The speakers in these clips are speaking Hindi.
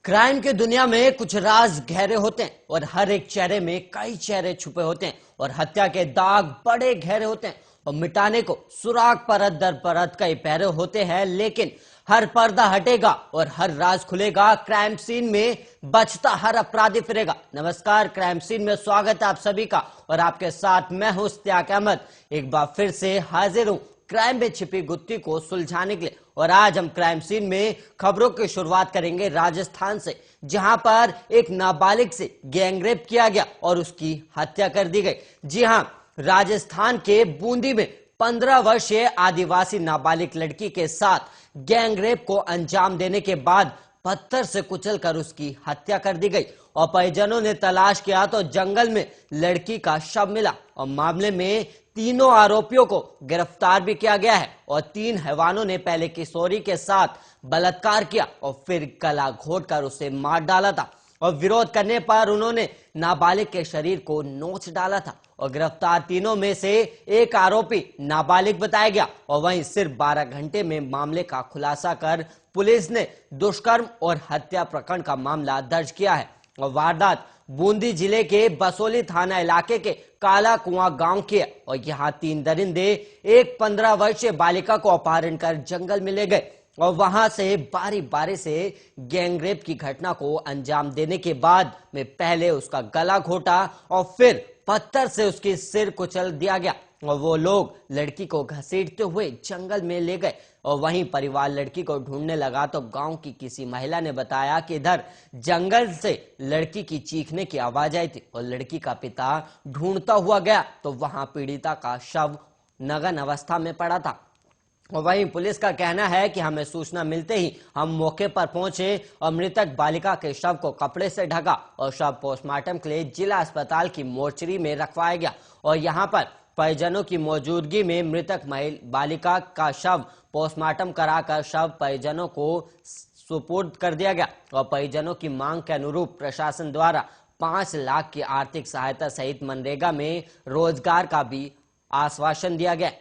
क्राइम की दुनिया में कुछ राज गहरे होते हैं और हर एक चेहरे में कई चेहरे छुपे होते हैं और हत्या के दाग बड़े गहरे होते हैं और मिटाने को सुराग परत दर परत कई पहरे होते हैं, लेकिन हर पर्दा हटेगा और हर राज खुलेगा। क्राइम सीन में बचता हर अपराधी फिरेगा। नमस्कार, क्राइम सीन में स्वागत है आप सभी का और आपके साथ मैं हूं इश्तियाक अहमद। एक बार फिर से हाजिर हूं क्राइम में छिपी गुत्थी को सुलझाने के लिए। और आज हम क्राइम सीन में खबरों की शुरुआत करेंगे राजस्थान से, जहां पर एक नाबालिग से गैंगरेप किया गया और उसकी हत्या कर दी गई। जी हां, राजस्थान के बूंदी में 15 वर्षीय आदिवासी नाबालिग लड़की के साथ गैंगरेप को अंजाम देने के बाद पत्थर से कुचलकर उसकी हत्या कर दी गई और परिजनों ने तलाश किया तो जंगल में लड़की का शव मिला और मामले में तीनों आरोपियों को गिरफ्तार भी किया गया है। और 3 हैवानों ने पहले किशोरी के साथ बलात्कार किया और फिर गला घोटकर उसे मार डाला था और विरोध करने पर उन्होंने नाबालिग के शरीर को नोच डाला था। और गिरफ्तार तीनों में से एक आरोपी नाबालिग बताया गया और वहीं सिर्फ 12 घंटे में मामले का खुलासा कर पुलिस ने दुष्कर्म और हत्या प्रकरण का मामला दर्ज किया है। और वारदात बूंदी जिले के बसोली थाना इलाके के काला कुआं गांव की है और यहां 3 दरिंदे एक 15 वर्षीय बालिका को अपहरण कर जंगल में ले गए और वहां से बारी बारी से गैंगरेप की घटना को अंजाम देने के बाद में पहले उसका गला घोटा और फिर पत्थर से उसकी सिर कुचल दिया गया और वो लोग लड़की को घसीटते हुए जंगल में ले गए। और वहीं परिवार लड़की को ढूंढने लगा तो गांव की किसी महिला ने बताया कि इधर जंगल से लड़की की चीखने की आवाज आई थी और लड़की का पिता ढूंढता हुआ गया तो वहां पीड़िता का शव नग्न अवस्था में पड़ा था। और वहीं पुलिस का कहना है कि हमें सूचना मिलते ही हम मौके पर पहुंचे और मृतक बालिका के शव को कपड़े से ढका और शव पोस्टमार्टम के लिए जिला अस्पताल की मोर्चरी में रखवाया गया। और यहां पर परिजनों की मौजूदगी में मृतक बालिका का शव पोस्टमार्टम कराकर शव परिजनों को सुपुर्द कर दिया गया और परिजनों की मांग के अनुरूप प्रशासन द्वारा 5 लाख की आर्थिक सहायता सहित मनरेगा में रोजगार का भी आश्वासन दिया गया।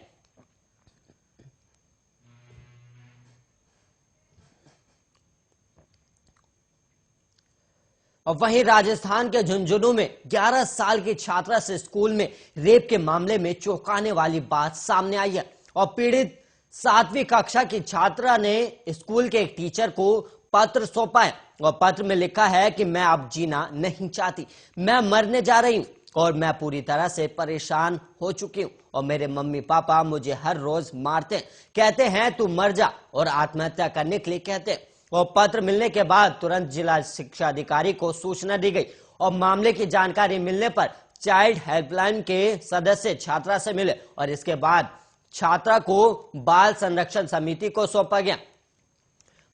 और वहीं राजस्थान के झुंझुनू में 11 साल की छात्रा से स्कूल में रेप के मामले में चौंकाने वाली बात सामने आई है और पीड़ित 7वीं कक्षा की छात्रा ने स्कूल के एक टीचर को पत्र सौंपा है और पत्र में लिखा है कि मैं अब जीना नहीं चाहती, मैं मरने जा रही हूं और मैं पूरी तरह से परेशान हो चुकी हूं और मेरे मम्मी पापा मुझे हर रोज मारते हैं, कहते हैं तू मर जा और आत्महत्या करने के लिए कहते हैं। और पत्र मिलने के बाद तुरंत जिला शिक्षा अधिकारी को सूचना दी गई और मामले की जानकारी मिलने पर चाइल्ड हेल्पलाइन के सदस्य छात्रा से मिले और इसके बाद छात्रा को बाल संरक्षण समिति को सौंपा गया।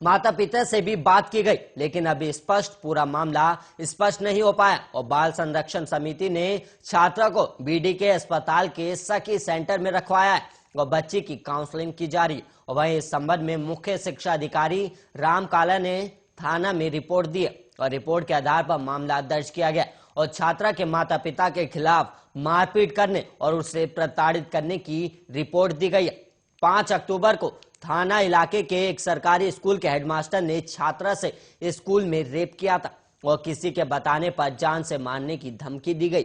माता पिता से भी बात की गई लेकिन अभी पूरा मामला स्पष्ट नहीं हो पाया और बाल संरक्षण समिति ने छात्रा को बीडीके अस्पताल के सखी सेंटर में रखवाया है और बच्ची की काउंसलिंग की जा रही है। और वहीं इस संबंध में मुख्य शिक्षा अधिकारी राम काला ने थाना में रिपोर्ट दी और रिपोर्ट के आधार पर मामला दर्ज किया गया और छात्रा के माता पिता के खिलाफ मारपीट करने और उसे प्रताड़ित करने की रिपोर्ट दी गई है। 5 अक्टूबर को थाना इलाके के एक सरकारी स्कूल के हेडमास्टर ने छात्रा से स्कूल में रेप किया था और किसी के बताने पर जान से मारने की धमकी दी गई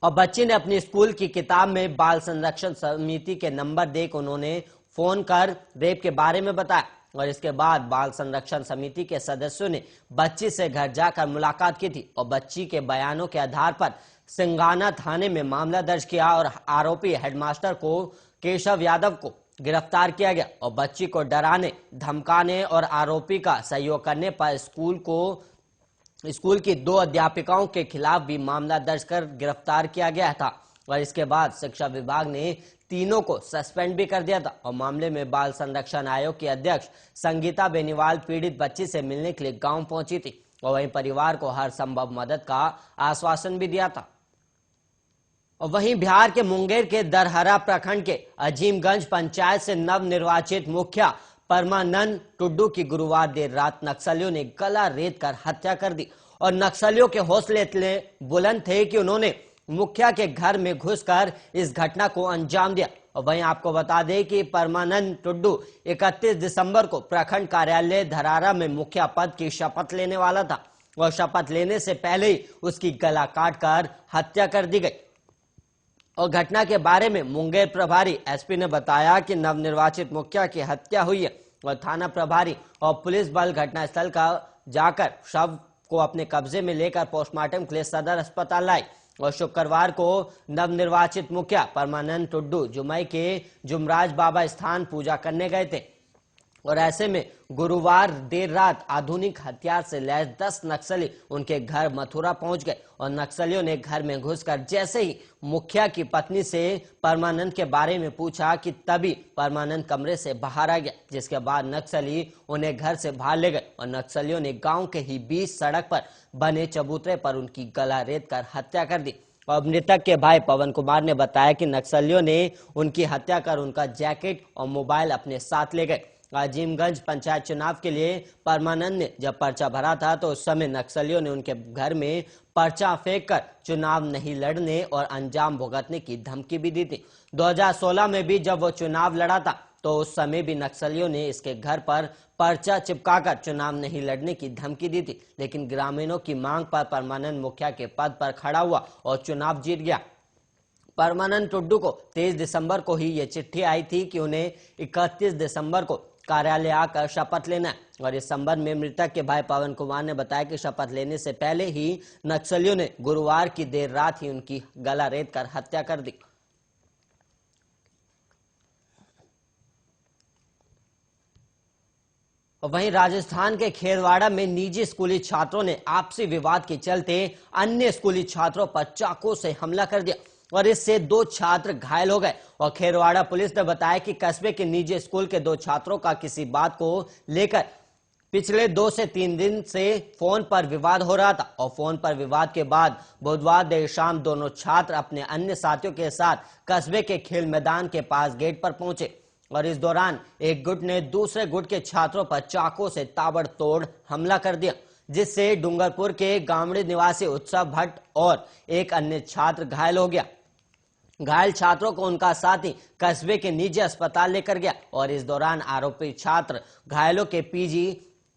और बच्ची ने अपनी स्कूल की किताब में बाल संरक्षण समिति के नंबर देकर उन्होंने फोन कर रेप के बारे में बताया और इसके बाद बाल संरक्षण समिति के सदस्यों ने बच्ची से घर जाकर मुलाकात की थी और बच्ची के बयानों के आधार पर सिंगाना थाने में मामला दर्ज किया और आरोपी हेडमास्टर को केशव यादव को गिरफ्तार किया गया और बच्ची को डराने धमकाने और आरोपी का सहयोग करने पर स्कूल की 2 अध्यापिकाओं के खिलाफ भी मामला दर्ज कर गिरफ्तार किया गया था और इसके बाद शिक्षा विभाग ने तीनों को सस्पेंड भी कर दिया था। और मामले में बाल संरक्षण आयोग की अध्यक्ष संगीता बेनीवाल पीड़ित बच्ची से मिलने के लिए गांव पहुंची थी और वहीं परिवार को हर संभव मदद का आश्वासन भी दिया था। और वहीं बिहार के मुंगेर के दरहरा प्रखंड के अजीमगंज पंचायत से नवनिर्वाचित मुखिया परमानंद टुड्डू की गुरुवार देर रात नक्सलियों ने गला रेत कर हत्या कर दी और नक्सलियों के हौसले इतने बुलंद थे कि उन्होंने मुखिया के घर में घुसकर इस घटना को अंजाम दिया। और वहीं आपको बता दें कि परमानंद टुड्डू 31 दिसंबर को प्रखंड कार्यालय धरारा में मुखिया पद की शपथ लेने वाला था और शपथ लेने से पहले ही उसकी गला काटकर हत्या कर दी गई। और घटना के बारे में मुंगेर प्रभारी एसपी ने बताया कि नवनिर्वाचित मुखिया की हत्या हुई है और थाना प्रभारी और पुलिस बल घटनास्थल का जाकर शव को अपने कब्जे में लेकर पोस्टमार्टम के लिए सदर अस्पताल लाए। और शुक्रवार को नवनिर्वाचित मुखिया परमानंद टुड्डू जुमई के जुमराज बाबा स्थान पूजा करने गए थे और ऐसे में गुरुवार देर रात आधुनिक हथियार से लैस 10 नक्सली उनके घर मथुरा पहुंच गए और नक्सलियों ने घर में घुसकर जैसे ही मुखिया की पत्नी से परमानंद के बारे में पूछा कि तभी परमानंद कमरे से बाहर आ गया, जिसके बाद नक्सली उन्हें घर से बाहर ले गए और नक्सलियों ने गांव के ही बीच सड़क पर बने चबूतरे पर उनकी गला रेत कर हत्या कर दी। और मृतक के भाई पवन कुमार ने बताया कि नक्सलियों ने उनकी हत्या कर उनका जैकेट और मोबाइल अपने साथ ले गए। अजीमगंज पंचायत चुनाव के लिए परमानंद ने जब पर्चा भरा था तो उस समय नक्सलियों ने उनके घर में पर्चा फेंककर चुनाव नहीं लड़ने और अंजाम भुगतने की धमकी भी दी थी। 2016 में भी जब वो चुनाव लड़ा था तो उस समय भी नक्सलियों ने इसके घर पर पर्चा चिपकाकर चुनाव नहीं लड़ने की धमकी दी थी, लेकिन ग्रामीणों की मांग पर परमानंद मुखिया के पद पर खड़ा हुआ और चुनाव जीत गया। परमानंद टुड्डू को 23 दिसंबर को ही ये चिट्ठी आई थी कि उन्हें 31 दिसंबर को कार्यालय आकर शपथ लेना है और इस संबंध में मृतक के भाई पवन कुमार ने बताया कि शपथ लेने से पहले ही नक्सलियों ने गुरुवार की देर रात ही उनकी गला रेत कर हत्या कर दी। वहीं राजस्थान के खेरवाड़ा में निजी स्कूली छात्रों ने आपसी विवाद के चलते अन्य स्कूली छात्रों पर चाकू से हमला कर दिया और इससे 2 छात्र घायल हो गए। और खेरवाड़ा पुलिस ने बताया कि कस्बे के निजी स्कूल के 2 छात्रों का किसी बात को लेकर पिछले 2 से 3 दिन से फोन पर विवाद हो रहा था और फोन पर विवाद के बाद बुधवार देर शाम दोनों छात्र अपने अन्य साथियों के साथ कस्बे के खेल मैदान के पास गेट पर पहुंचे और इस दौरान एक गुट ने दूसरे गुट के छात्रों पर चाकू से ताबड़तोड़ हमला कर दिया, जिससे डूंगरपुर के गामड़ी निवासी उत्सव भट्ट और एक अन्य छात्र घायल हो गया। घायल छात्रों को उनका साथी कस्बे के निजी अस्पताल लेकर गया और इस दौरान आरोपी छात्र घायलों के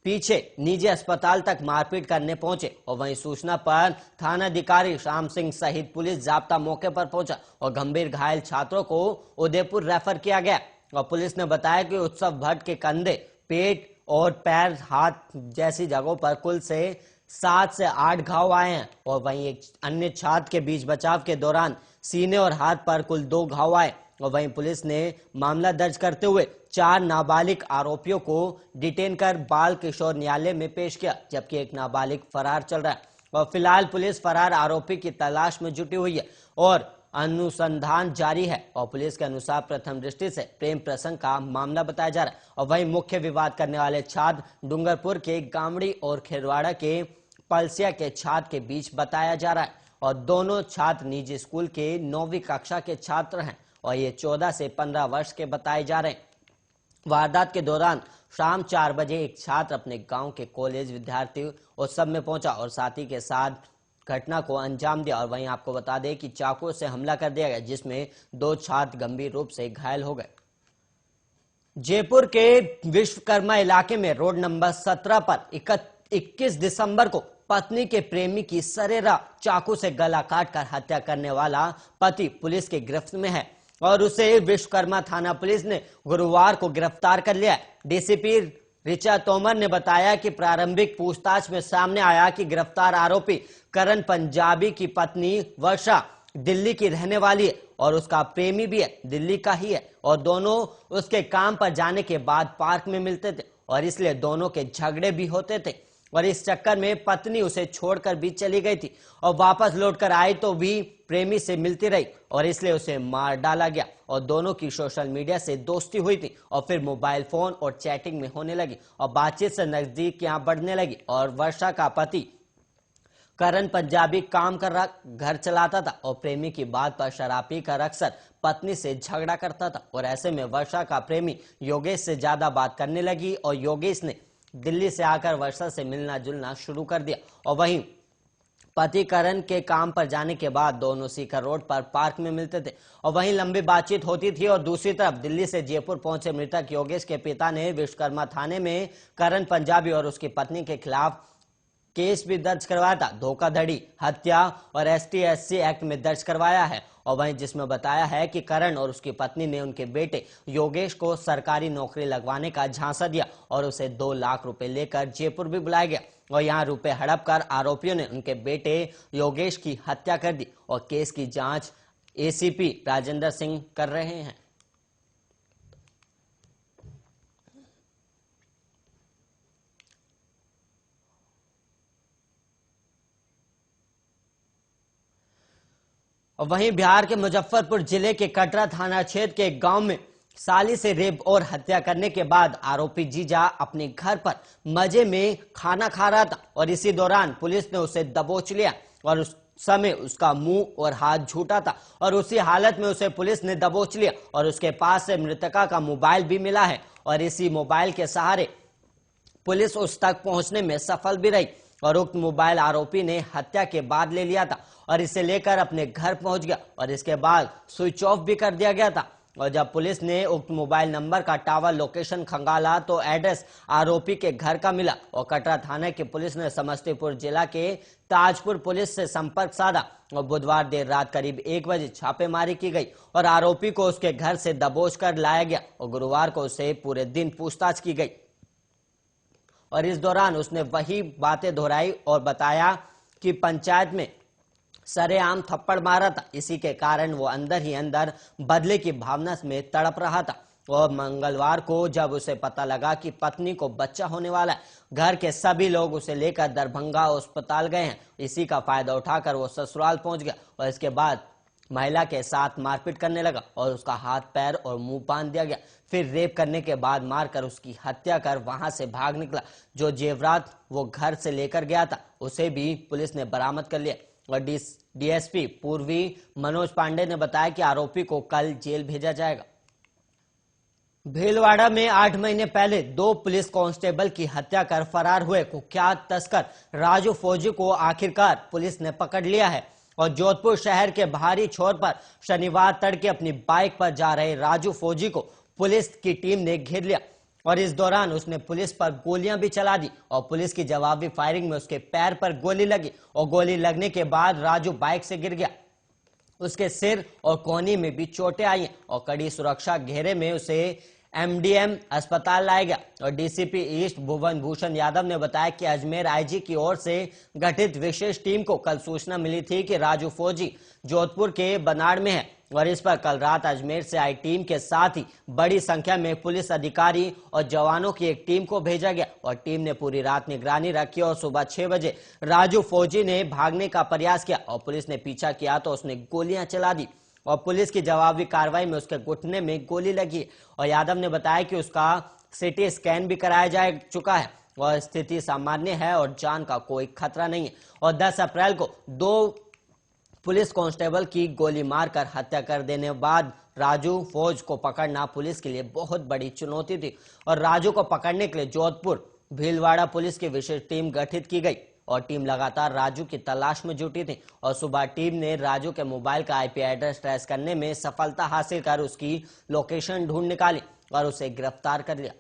पीछे निजी अस्पताल तक मारपीट करने पहुंचे और वहीं सूचना पर थानाधिकारी श्याम सिंह सहित पुलिस जाब्ता मौके पर पहुंचा और गंभीर घायल छात्रों को उदयपुर रेफर किया गया। और पुलिस ने बताया कि उत्सव भट्ट के कंधे, पेट और पैर, हाथ जैसी जगहों पर कुल से 7 से 8 घाव आए हैं और वहीं एक अन्य छात्र के बीच बचाव के दौरान सीने और हाथ पर कुल 2 घाव आए। और वहीं पुलिस ने मामला दर्ज करते हुए 4 नाबालिग आरोपियों को डिटेन कर बाल किशोर न्यायालय में पेश किया, जबकि एक नाबालिग फरार चल रहा है। और फिलहाल पुलिस फरार आरोपी की तलाश में जुटी हुई है और अनुसंधान जारी है। और पुलिस के अनुसार प्रथम दृष्टि से प्रेम प्रसंग का मामला बताया जा रहा है। और वहीं मुख्य विवाद करने वाले छात्र डूंगरपुर के गामड़ी और खेरवाड़ा के पलसिया के छात्र के बीच बताया जा रहा है और दोनों छात्र निजी स्कूल के 9वीं कक्षा के छात्र हैं और ये 14 से 15 वर्ष के बताए जा रहे हैं। वारदात के दौरान शाम 4 बजे एक छात्र अपने गांव के कॉलेज विद्यार्थी उत्सव में पहुंचा और साथी के साथ घटना को अंजाम दिया। और वहीं आपको बता दें कि चाकू से हमला कर दिया गया, जिसमें 2 छात्र गंभीर रूप से घायल हो गए। जयपुर के विश्वकर्मा इलाके में रोड नंबर 17 पर 21 दिसंबर को पत्नी के प्रेमी की सरेरा चाकू से गला काटकर हत्या करने वाला पति पुलिस की गिरफ्त में है और उसे विश्वकर्मा थाना पुलिस ने गुरुवार को गिरफ्तार कर लिया। डीसीपी ऋचा तोमर ने बताया कि प्रारंभिक पूछताछ में सामने आया कि गिरफ्तार आरोपी करण पंजाबी की पत्नी वर्षा दिल्ली की रहने वाली है और उसका प्रेमी भी है, दिल्ली का ही है और दोनों उसके काम पर जाने के बाद पार्क में मिलते थे और इसलिए दोनों के झगड़े भी होते थे और इस चक्कर में पत्नी उसे छोड़कर भी चली गई थी और वापस लौटकर आई तो भी प्रेमी से मिलती रही और इसलिए उसे मार डाला गया और दोनों की सोशल मीडिया से दोस्ती हुई थी और फिर मोबाइल फोन और चैटिंग में होने लगी और बातचीत से नजदीकियां बढ़ने लगी और वर्षा का पति करण पंजाबी काम कर रहा घर चलाता था और प्रेमी की बात पर शराब पीकर अक्सर पत्नी से झगड़ा करता था और ऐसे में वर्षा का प्रेमी योगेश से ज्यादा बात करने लगी और योगेश ने दिल्ली से आकर वर्षा से मिलना जुलना शुरू कर दिया और वहीं पति करण के काम पर जाने के बाद दोनों सीकर रोड पर पार्क में मिलते थे और वहीं लंबी बातचीत होती थी। और दूसरी तरफ दिल्ली से जयपुर पहुंचे मृतक योगेश के पिता ने विश्वकर्मा थाने में करण पंजाबी और उसकी पत्नी के खिलाफ केस भी दर्ज करवाया था। धोखाधड़ी, हत्या और ST/SC एक्ट में दर्ज करवाया है। और वहीं जिसमें बताया है कि करण और उसकी पत्नी ने उनके बेटे योगेश को सरकारी नौकरी लगवाने का झांसा दिया और उसे 2 लाख रुपए लेकर जयपुर भी बुलाया गया और यहां रुपए हड़प कर आरोपियों ने उनके बेटे योगेश की हत्या कर दी। और केस की जांच ACP राजेंद्र सिंह कर रहे हैं। और वहीं बिहार के मुजफ्फरपुर जिले के कटरा थाना क्षेत्र के एक गांव में साली से रेप और हत्या करने के बाद आरोपी जीजा अपने घर पर मजे में खाना खा रहा था और इसी दौरान पुलिस ने उसे दबोच लिया और उस समय उसका मुंह और हाथ झूठा था और उसी हालत में उसे पुलिस ने दबोच लिया और उसके पास से मृतका का मोबाइल भी मिला है और इसी मोबाइल के सहारे पुलिस उस तक पहुंचने में सफल भी रही और उक्त मोबाइल आरोपी ने हत्या के बाद ले लिया था और इसे लेकर अपने घर पहुंच गया और इसके बाद स्विच ऑफ भी कर दिया गया था। और जब पुलिस ने उक्त मोबाइल नंबर का टावर लोकेशन खंगाला तो एड्रेस आरोपी के घर का मिला और कटरा थाने की पुलिस ने समस्तीपुर जिला के ताजपुर पुलिस से संपर्क साधा और बुधवार देर रात करीब 1 बजे छापेमारी की गई और आरोपी को उसके घर से दबोच कर लाया गया और गुरुवार को उसे पूरे दिन पूछताछ की गई और इस दौरान उसने वही बातें दोहराई और बताया कि पंचायत में सरेआम थप्पड़ मारा था, इसी के कारण वो अंदर ही अंदर बदले की भावना में तड़प रहा था। और मंगलवार को जब उसे पता लगा कि पत्नी को बच्चा होने वाला है, घर के सभी लोग उसे लेकर दरभंगा अस्पताल गए हैं। इसी का फायदा उठाकर वो ससुराल पहुंच गया और इसके बाद महिला के साथ मारपीट करने लगा और उसका हाथ, पैर और मुंह बांध दिया गया। फिर रेप करने के बाद मारकर उसकी हत्या कर वहां से भाग निकला। जो जेवरात वो घर से लेकर गया था उसे भी पुलिस ने बरामद कर लिया और DSP पूर्वी मनोज पांडे ने बताया कि आरोपी को कल जेल भेजा जाएगा। भीलवाड़ा में 8 महीने पहले 2 पुलिस कांस्टेबल की हत्या कर फरार हुए कुख्यात तस्कर राजू फौजी को आखिरकार पुलिस ने पकड़ लिया है और जोधपुर शहर के बाहरी छोर पर शनिवार तड़के अपनी बाइक पर जा रहे राजू फौजी को पुलिस की टीम ने घेर लिया और इस दौरान उसने पुलिस पर गोलियां भी चला दी और पुलिस की जवाबी फायरिंग में उसके पैर पर गोली लगी और गोली लगने के बाद राजू बाइक से गिर गया। उसके सिर और कोहनी में भी चोटें आई और कड़ी सुरक्षा घेरे में उसे MDM अस्पताल लाया गया। और DCP ईस्ट भुवन भूषण यादव ने बताया कि अजमेर IG की ओर से गठित विशेष टीम को कल सूचना मिली थी कि राजू फौजी जोधपुर के बनाड़ में है और इस पर कल रात अजमेर से आई टीम के साथ ही बड़ी संख्या में पुलिस अधिकारी और जवानों की एक टीम को भेजा गया और टीम ने पूरी रात निगरानी रखी और सुबह 6 बजे राजू फौजी ने भागने का प्रयास किया और पुलिस ने पीछा किया तो उसने गोलियां चला दी और पुलिस की जवाबी कार्रवाई में उसके घुटने में गोली लगी और यादव ने बताया कि उसका CT स्कैन भी कराया जा चुका है और स्थिति सामान्य है और जान का कोई खतरा नहीं है। और 10 अप्रैल को 2 पुलिस कांस्टेबल की गोली मारकर हत्या कर देने बाद राजू फौज को पकड़ना पुलिस के लिए बहुत बड़ी चुनौती थी और राजू को पकड़ने के लिए जोधपुर भीलवाड़ा पुलिस की विशेष टीम गठित की गई और टीम लगातार राजू की तलाश में जुटी थी और सुबह टीम ने राजू के मोबाइल का IP एड्रेस ट्रेस करने में सफलता हासिल कर उसकी लोकेशन ढूंढ निकाली और उसे गिरफ्तार कर लिया।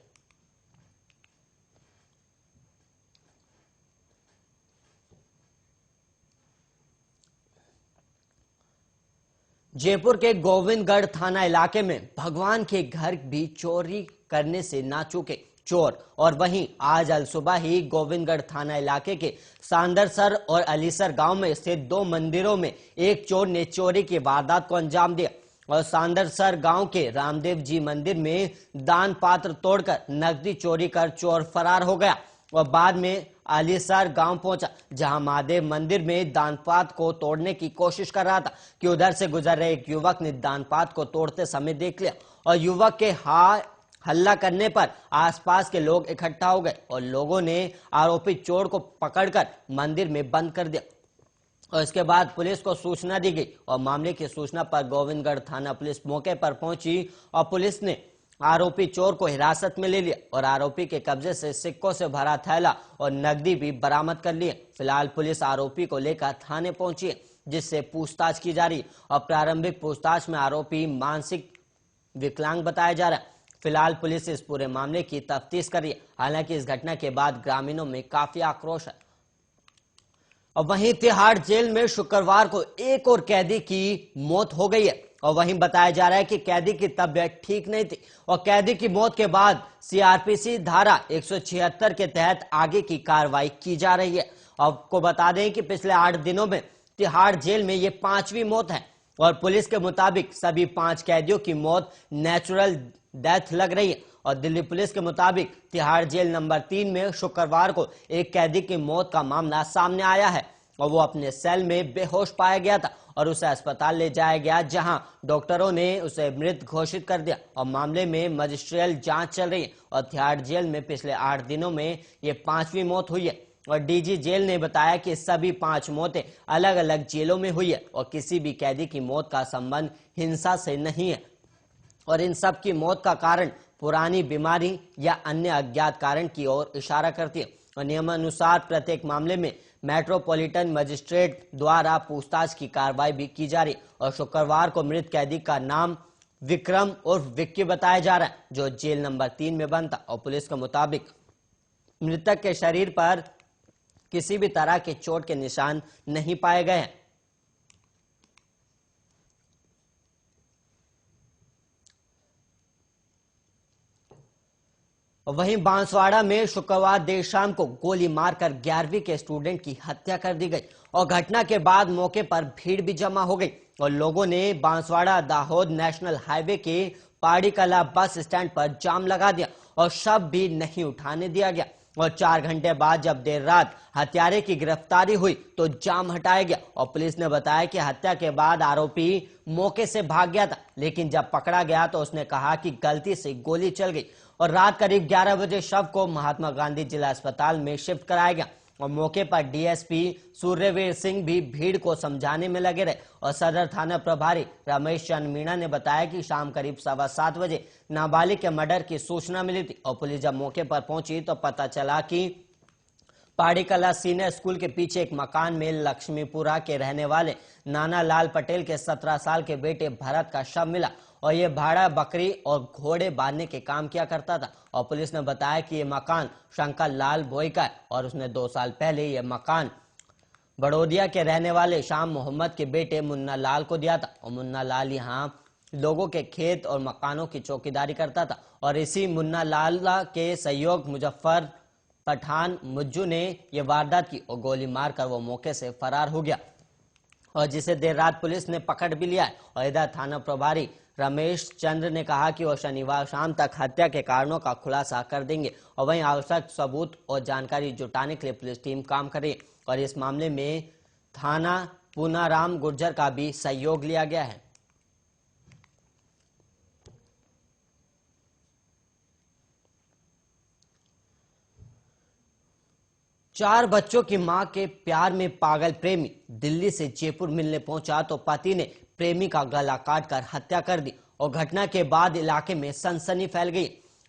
जयपुर के गोविंदगढ़ थाना इलाके में भगवान के घर भी चोरी करने से ना चूके चोर और वहीं आज अल सुबह ही गोविंदगढ़ थाना इलाके के सांदरसर और अलीसर गांव में स्थित 2 मंदिरों में एक चोर ने चोरी की वारदात को अंजाम दिया और सांदरसर गांव के रामदेव जी मंदिर में दान पात्र तोड़कर नकदी चोरी कर चोर फरार हो गया और बाद में आलीसर गांव पहुंचा जहां महादेव मंदिर में दानपात को तोड़ने की कोशिश कर रहा था कि उधर से गुजर रहे एक युवक ने दानपात को तोड़ते समय देख लिया और युवक के हल्ला करने पर आसपास के लोग इकट्ठा हो गए और लोगों ने आरोपी चोर को पकड़कर मंदिर में बंद कर दिया और इसके बाद पुलिस को सूचना दी गई और मामले की सूचना पर गोविंदगढ़ थाना पुलिस मौके पर पहुंची और पुलिस ने आरोपी चोर को हिरासत में ले लिया और आरोपी के कब्जे से सिक्कों से भरा थैला और नकदी भी बरामद कर लिए। फिलहाल पुलिस आरोपी को लेकर थाने पहुंची है, जिससे पूछताछ की जा रही है और प्रारंभिक पूछताछ में आरोपी मानसिक विकलांग बताया जा रहा है। फिलहाल पुलिस इस पूरे मामले की तफ्तीश कर रही है। हालांकि इस घटना के बाद ग्रामीणों में काफी आक्रोश है। और वहीं तिहाड़ जेल में शुक्रवार को एक और कैदी की मौत हो गई है और वहीं बताया जा रहा है कि कैदी की तबीयत ठीक नहीं थी और कैदी की मौत के बाद सीआरपीसी धारा 176 के तहत आगे की कार्रवाई की जा रही है। आपको बता दें कि पिछले 8 दिनों में तिहाड़ जेल में ये 5वीं मौत है और पुलिस के मुताबिक सभी 5 कैदियों की मौत नेचुरल डेथ लग रही है। और दिल्ली पुलिस के मुताबिक तिहाड़ जेल नंबर 3 में शुक्रवार को एक कैदी की मौत का मामला सामने आया है और वो अपने सेल में बेहोश पाया गया था और उसे अस्पताल ले जाया गया, जहां डॉक्टरों ने उसे मृत घोषित कर दिया और मामले में मजिस्ट्रियल जांच चल रही है। और तिहाड़ जेल में पिछले 8 दिनों में ये 5वीं मौत हुई है और डीजी जेल ने बताया कि सभी 5 मौतें अलग अलग जेलों में हुई है और किसी भी कैदी की मौत का संबंध हिंसा से नहीं है और इन सब की मौत का कारण पुरानी बीमारी या अन्य अज्ञात कारण की ओर इशारा करती है। और नियमानुसार प्रत्येक मामले में मेट्रोपॉलिटन मजिस्ट्रेट द्वारा पूछताछ की कार्रवाई भी की जा रही है। और शुक्रवार को मृत कैदी का नाम विक्रम और विक्की बताया जा रहा है, जो जेल नंबर 3 में बंद था। और पुलिस के मुताबिक मृतक के शरीर पर किसी भी तरह के चोट के निशान नहीं पाए गए हैं। वहीं बांसवाड़ा में शुक्रवार देर शाम को गोली मारकर 11वीं के स्टूडेंट की हत्या कर दी गई और घटना के बाद मौके पर भीड़ भी जमा हो गई और लोगों ने बांसवाड़ा दाहोद नेशनल हाईवे के पाड़ी कला बस स्टैंड पर जाम लगा दिया और शव भी नहीं उठाने दिया गया। और 4 घंटे बाद जब देर रात हत्यारे की गिरफ्तारी हुई तो जाम हटाया गया और पुलिस ने बताया कि हत्या के बाद आरोपी मौके से भाग गया था, लेकिन जब पकड़ा गया तो उसने कहा कि गलती से गोली चल गई। और रात करीब 11 बजे शव को महात्मा गांधी जिला अस्पताल में शिफ्ट कराया गया और मौके पर डीएसपी सूर्यवीर सिंह भी भीड़ को समझाने में लगे रहे। और सदर थाना प्रभारी रमेश चंद मीणा ने बताया कि शाम करीब 7:15 बजे नाबालिग के मर्डर की सूचना मिली थी और पुलिस जब मौके पर पहुंची तो पता चला कि पाड़ी कला सीनियर स्कूल के पीछे एक मकान में लक्ष्मीपुरा के रहने वाले नाना लाल पटेल के 17 साल के बेटे भरत का शव मिला और ये भाड़ा बकरी और घोड़े बांधने के काम किया करता था। और पुलिस ने बताया कि ये मकान शंकर लाल भोई का है और उसने 2 साल पहले ये मकान बड़ौदिया के रहने वाले शाम मोहम्मद के बेटे मुन्ना लाल को दिया था। और मुन्ना लाल यहाँ लोगों के खेत और मकानों की चौकीदारी करता था और इसी मुन्ना लाल के सहयोग मुजफ्फर पठान मुज्जू ने यह वारदात की और गोली मारकर वो मौके से फरार हो गया और जिसे देर रात पुलिस ने पकड़ भी लिया है। और इधर थाना प्रभारी रमेश चंद्र ने कहा कि वो शनिवार शाम तक हत्या के कारणों का खुलासा कर देंगे और वहीं आवश्यक सबूत और जानकारी जुटाने के लिए पुलिस टीम काम करे और इस मामले में थाना पूनाराम गुर्जर का भी सहयोग लिया गया है। चार बच्चों की मां के प्यार में पागल प्रेमी दिल्ली से जयपुर मिलने पहुंचा तो पति ने प्रेमी का गला काटकर हत्या कर दी और घटना के बाद इलाके में सनसनी फैल गई।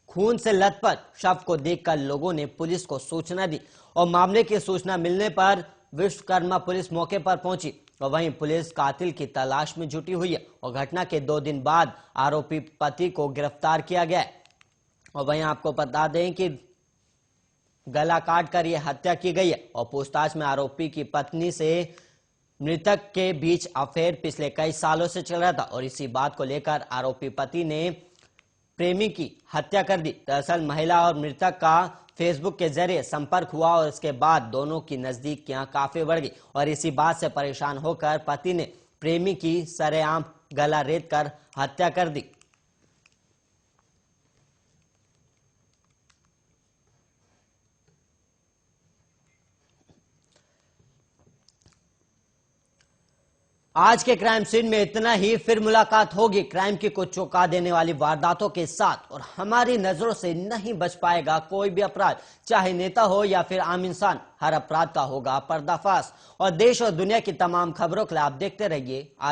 खून से लथपथ शव को देखकर लोगों ने पुलिस को सूचना दी और मामले की सूचना मिलने पर विश्वकर्मा पुलिस मौके पर पहुंची और वहीं पुलिस कातिल की तलाश में जुटी हुई है और घटना के 2 दिन बाद आरोपी पति को गिरफ्तार किया गया है। और वहीं आपको बता दें कि गला काटकर यह हत्या की गई है और पूछताछ में आरोपी की पत्नी से मृतक के बीच अफेयर पिछले कई सालों से चल रहा था और इसी बात को लेकर आरोपी पति ने प्रेमी की हत्या कर दी। दरअसल महिला और मृतक का फेसबुक के जरिए संपर्क हुआ और इसके बाद दोनों की नजदीकियां काफी बढ़ गई और इसी बात से परेशान होकर पति ने प्रेमी की सरेआम गला रेत कर हत्या कर दी। आज के क्राइम सीन में इतना ही। फिर मुलाकात होगी क्राइम की कुछ चौंका देने वाली वारदातों के साथ और हमारी नजरों से नहीं बच पाएगा कोई भी अपराध, चाहे नेता हो या फिर आम इंसान। हर अपराध का होगा पर्दाफाश और देश और दुनिया की तमाम खबरों के लिए आप देखते रहिए